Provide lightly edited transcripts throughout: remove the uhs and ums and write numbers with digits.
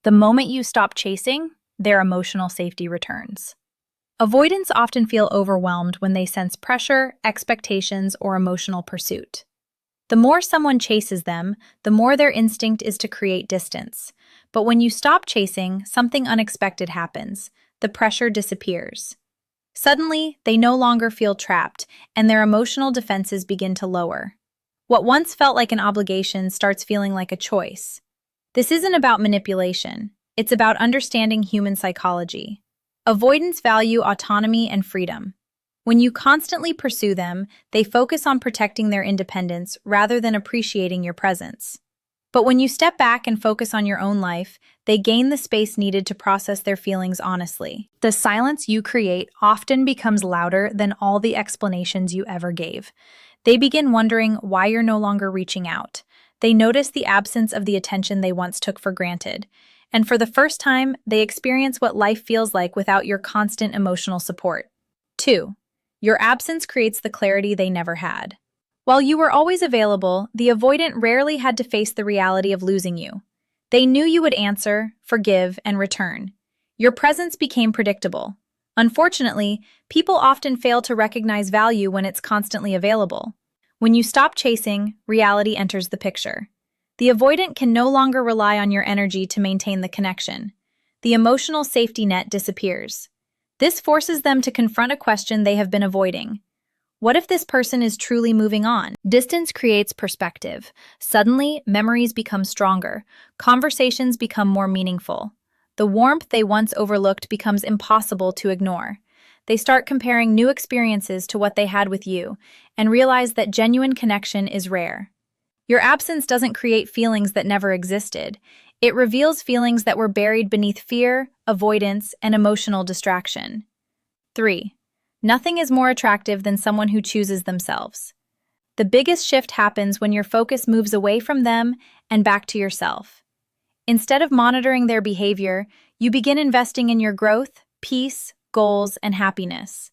The moment you stop chasing, their emotional safety returns. Avoidants often feel overwhelmed when they sense pressure, expectations, or emotional pursuit. The more someone chases them, the more their instinct is to create distance. But when you stop chasing, something unexpected happens. The pressure disappears. Suddenly, they no longer feel trapped, and their emotional defenses begin to lower. What once felt like an obligation starts feeling like a choice. This isn't about manipulation. It's about understanding human psychology. Avoidants value autonomy and freedom. When you constantly pursue them, they focus on protecting their independence rather than appreciating your presence. But when you step back and focus on your own life, they gain the space needed to process their feelings honestly. The silence you create often becomes louder than all the explanations you ever gave. They begin wondering why you're no longer reaching out. They notice the absence of the attention they once took for granted. And for the first time, they experience what life feels like without your constant emotional support. 2. Your absence creates the clarity they never had. While you were always available, the avoidant rarely had to face the reality of losing you. They knew you would answer, forgive, and return. Your presence became predictable. Unfortunately, people often fail to recognize value when it's constantly available. When you stop chasing, reality enters the picture. The avoidant can no longer rely on your energy to maintain the connection. The emotional safety net disappears. This forces them to confront a question they have been avoiding. What if this person is truly moving on? Distance creates perspective. Suddenly, memories become stronger. Conversations become more meaningful. The warmth they once overlooked becomes impossible to ignore. They start comparing new experiences to what they had with you and realize that genuine connection is rare. Your absence doesn't create feelings that never existed. It reveals feelings that were buried beneath fear, avoidance, and emotional distraction. 3. Nothing is more attractive than someone who chooses themselves. The biggest shift happens when your focus moves away from them and back to yourself. Instead of monitoring their behavior, you begin investing in your growth, peace, goals, and happiness.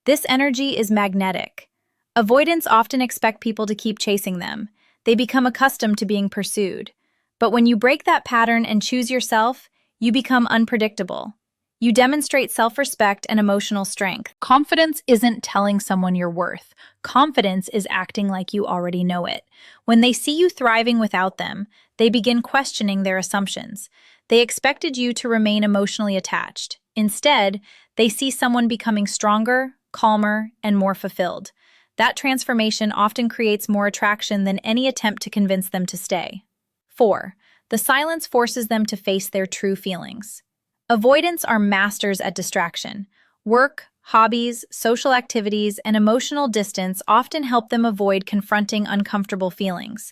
This energy is magnetic. Avoidants often expect people to keep chasing them. They become accustomed to being pursued. But when you break that pattern and choose yourself, you become unpredictable. You demonstrate self-respect and emotional strength. Confidence isn't telling someone your worth. Confidence is acting like you already know it. When they see you thriving without them, they begin questioning their assumptions. They expected you to remain emotionally attached. Instead, they see someone becoming stronger, calmer, and more fulfilled. That transformation often creates more attraction than any attempt to convince them to stay. 4. The silence forces them to face their true feelings. Avoidants are masters at distraction. Work, hobbies, social activities, and emotional distance often help them avoid confronting uncomfortable feelings.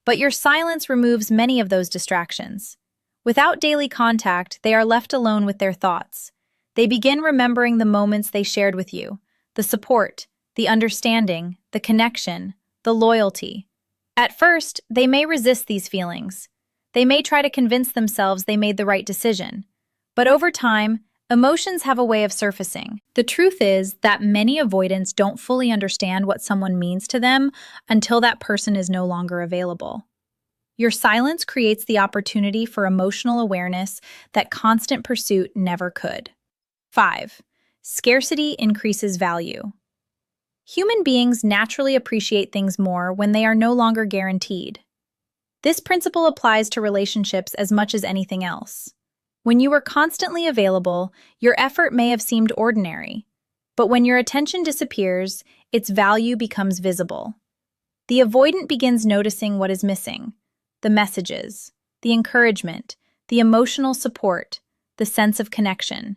But your silence removes many of those distractions. Without daily contact, they are left alone with their thoughts. They begin remembering the moments they shared with you, the support, the understanding, the connection, the loyalty. At first, they may resist these feelings. They may try to convince themselves they made the right decision. But over time, emotions have a way of surfacing. The truth is that many avoidants don't fully understand what someone means to them until that person is no longer available. Your silence creates the opportunity for emotional awareness that constant pursuit never could. 5. Scarcity increases value. Human beings naturally appreciate things more when they are no longer guaranteed. This principle applies to relationships as much as anything else. When you are constantly available, your effort may have seemed ordinary, but when your attention disappears, its value becomes visible. The avoidant begins noticing what is missing: the messages, the encouragement, the emotional support, the sense of connection.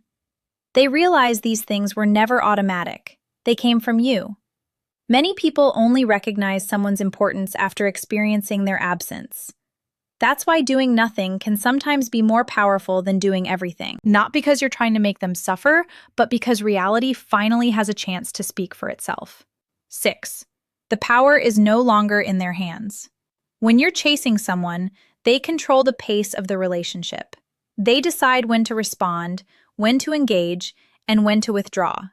They realize these things were never automatic. They came from you. Many people only recognize someone's importance after experiencing their absence. That's why doing nothing can sometimes be more powerful than doing everything. Not because you're trying to make them suffer, but because reality finally has a chance to speak for itself. 6. The power is no longer in their hands. When you're chasing someone, they control the pace of the relationship. They decide when to respond, when to engage, and when to withdraw.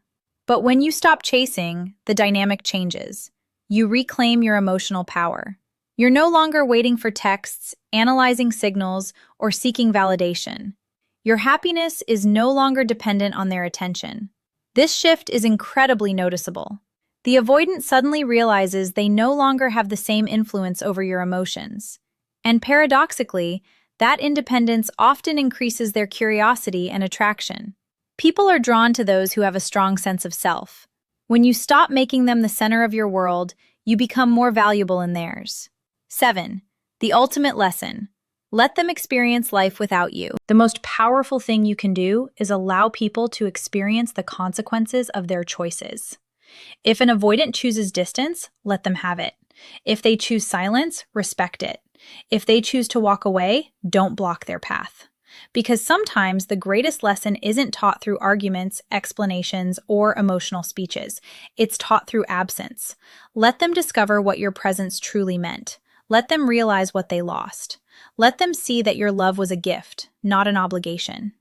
But when you stop chasing, the dynamic changes. You reclaim your emotional power. You're no longer waiting for texts, analyzing signals, or seeking validation. Your happiness is no longer dependent on their attention. This shift is incredibly noticeable. The avoidant suddenly realizes they no longer have the same influence over your emotions. And paradoxically, that independence often increases their curiosity and attraction. People are drawn to those who have a strong sense of self. When you stop making them the center of your world, you become more valuable in theirs. 7. The ultimate lesson. Let them experience life without you. The most powerful thing you can do is allow people to experience the consequences of their choices. If an avoidant chooses distance, let them have it. If they choose silence, respect it. If they choose to walk away, don't block their path. Because sometimes the greatest lesson isn't taught through arguments, explanations, or emotional speeches. It's taught through absence. Let them discover what your presence truly meant. Let them realize what they lost. Let them see that your love was a gift, not an obligation.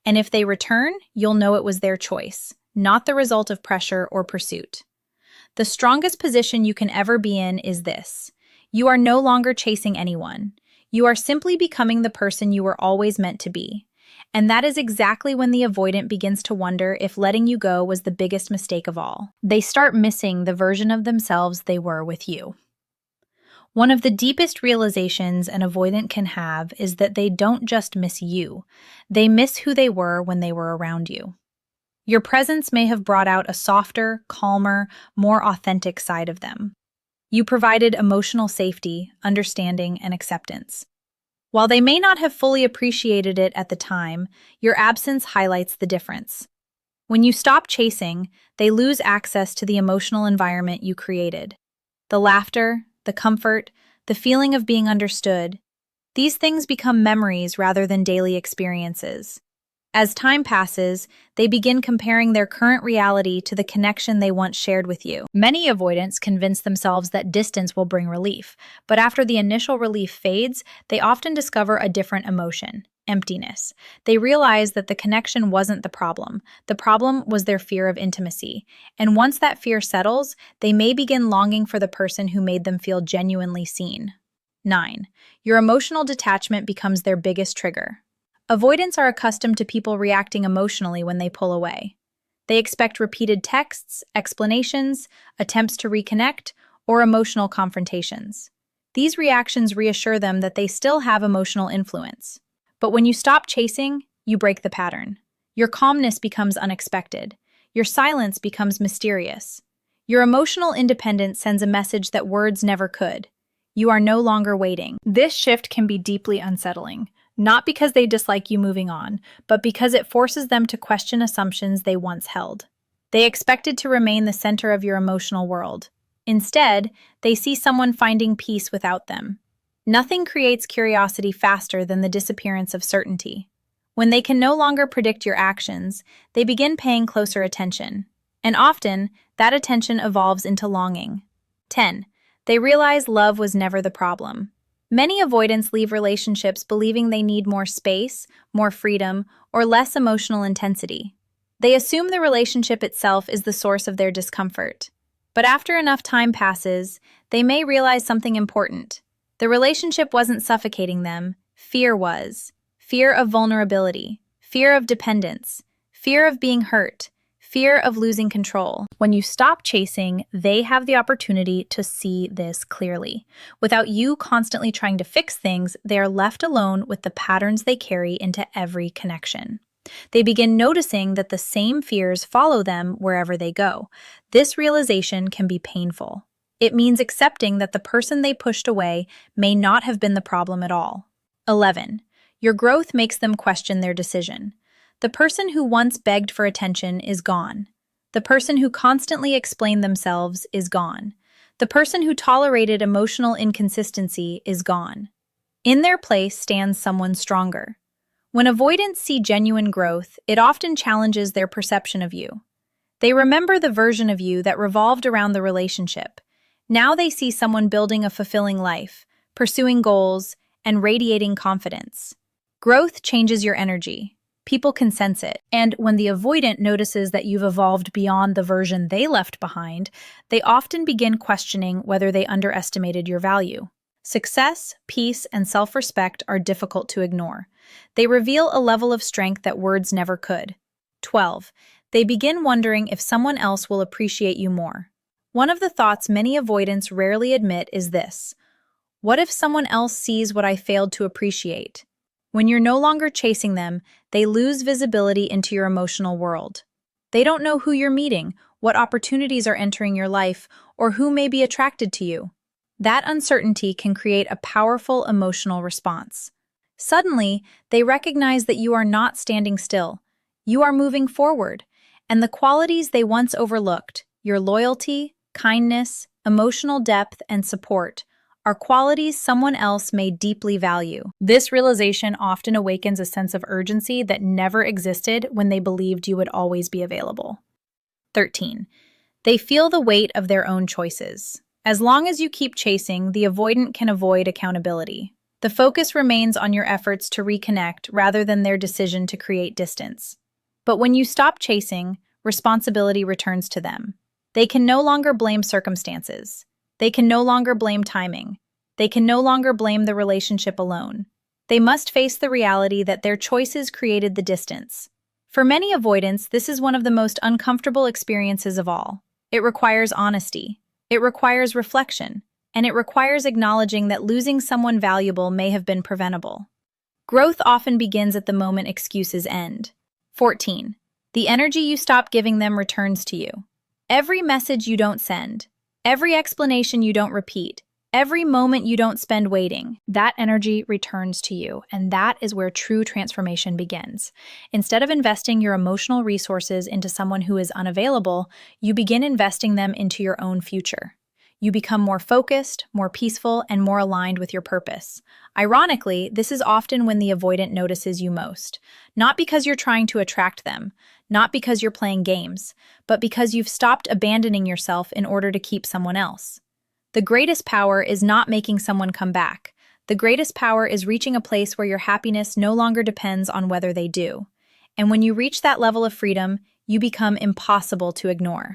And if they return, you'll know it was their choice, not the result of pressure or pursuit. The strongest position you can ever be in is this. You are no longer chasing anyone. You are simply becoming the person you were always meant to be. And that is exactly when the avoidant begins to wonder if letting you go was the biggest mistake of all. They start missing the version of themselves they were with you. One of the deepest realizations an avoidant can have is that they don't just miss you, they miss who they were when they were around you. Your presence may have brought out a softer, calmer, more authentic side of them. You provided emotional safety, understanding, and acceptance. While they may not have fully appreciated it at the time, your absence highlights the difference. When you stop chasing, they lose access to the emotional environment you created. The laughter, the comfort, the feeling of being understood, these things become memories rather than daily experiences. As time passes, they begin comparing their current reality to the connection they once shared with you. Many avoidants convince themselves that distance will bring relief, but after the initial relief fades, they often discover a different emotion: emptiness. They realize that the connection wasn't the problem. The problem was their fear of intimacy. And once that fear settles, they may begin longing for the person who made them feel genuinely seen. 9. Your emotional detachment becomes their biggest trigger. Avoidants are accustomed to people reacting emotionally when they pull away. They expect repeated texts, explanations, attempts to reconnect, or emotional confrontations. These reactions reassure them that they still have emotional influence. But when you stop chasing, you break the pattern. Your calmness becomes unexpected. Your silence becomes mysterious. Your emotional independence sends a message that words never could. You are no longer waiting. This shift can be deeply unsettling, not because they dislike you moving on, but because it forces them to question assumptions they once held. They expected to remain the center of your emotional world. Instead, they see someone finding peace without them. Nothing creates curiosity faster than the disappearance of certainty. When they can no longer predict your actions, they begin paying closer attention. And often, that attention evolves into longing. 10. They realize love was never the problem. Many avoidants leave relationships believing they need more space, more freedom, or less emotional intensity. They assume the relationship itself is the source of their discomfort. But after enough time passes, they may realize something important. The relationship wasn't suffocating them. Fear was. Fear of vulnerability, fear of dependence, fear of being hurt, fear of losing control. When you stop chasing, they have the opportunity to see this clearly. Without you constantly trying to fix things, they are left alone with the patterns they carry into every connection. They begin noticing that the same fears follow them wherever they go. This realization can be painful. It means accepting that the person they pushed away may not have been the problem at all. 11. Your growth makes them question their decision. The person who once begged for attention is gone. The person who constantly explained themselves is gone. The person who tolerated emotional inconsistency is gone. In their place stands someone stronger. When avoidants see genuine growth, it often challenges their perception of you. They remember the version of you that revolved around the relationship. Now they see someone building a fulfilling life, pursuing goals, and radiating confidence. Growth changes your energy. People can sense it. And when the avoidant notices that you've evolved beyond the version they left behind, they often begin questioning whether they underestimated your value. Success, peace, and self-respect are difficult to ignore. They reveal a level of strength that words never could. 12. They begin wondering if someone else will appreciate you more. One of the thoughts many avoidants rarely admit is this: what if someone else sees what I failed to appreciate? When you're no longer chasing them, they lose visibility into your emotional world. They don't know who you're meeting, what opportunities are entering your life, or who may be attracted to you. That uncertainty can create a powerful emotional response. Suddenly, they recognize that you are not standing still. You are moving forward, and the qualities they once overlooked, your loyalty, kindness, emotional depth, and support, are qualities someone else may deeply value. This realization often awakens a sense of urgency that never existed when they believed you would always be available. 13. They feel the weight of their own choices. As long as you keep chasing, the avoidant can avoid accountability. The focus remains on your efforts to reconnect rather than their decision to create distance. But when you stop chasing, responsibility returns to them. They can no longer blame circumstances. They can no longer blame timing. They can no longer blame the relationship alone. They must face the reality that their choices created the distance. For many avoidants, this is one of the most uncomfortable experiences of all. It requires honesty. It requires reflection. And it requires acknowledging that losing someone valuable may have been preventable. Growth often begins at the moment excuses end. 14. The energy you stop giving them returns to you. Every message you don't send, every explanation you don't repeat, every moment you don't spend waiting, that energy returns to you, and that is where true transformation begins. Instead of investing your emotional resources into someone who is unavailable, you begin investing them into your own future. You become more focused, more peaceful, and more aligned with your purpose. Ironically, this is often when the avoidant notices you most. Not because you're trying to attract them, not because you're playing games, but because you've stopped abandoning yourself in order to keep someone else. The greatest power is not making someone come back. The greatest power is reaching a place where your happiness no longer depends on whether they do. And when you reach that level of freedom, you become impossible to ignore.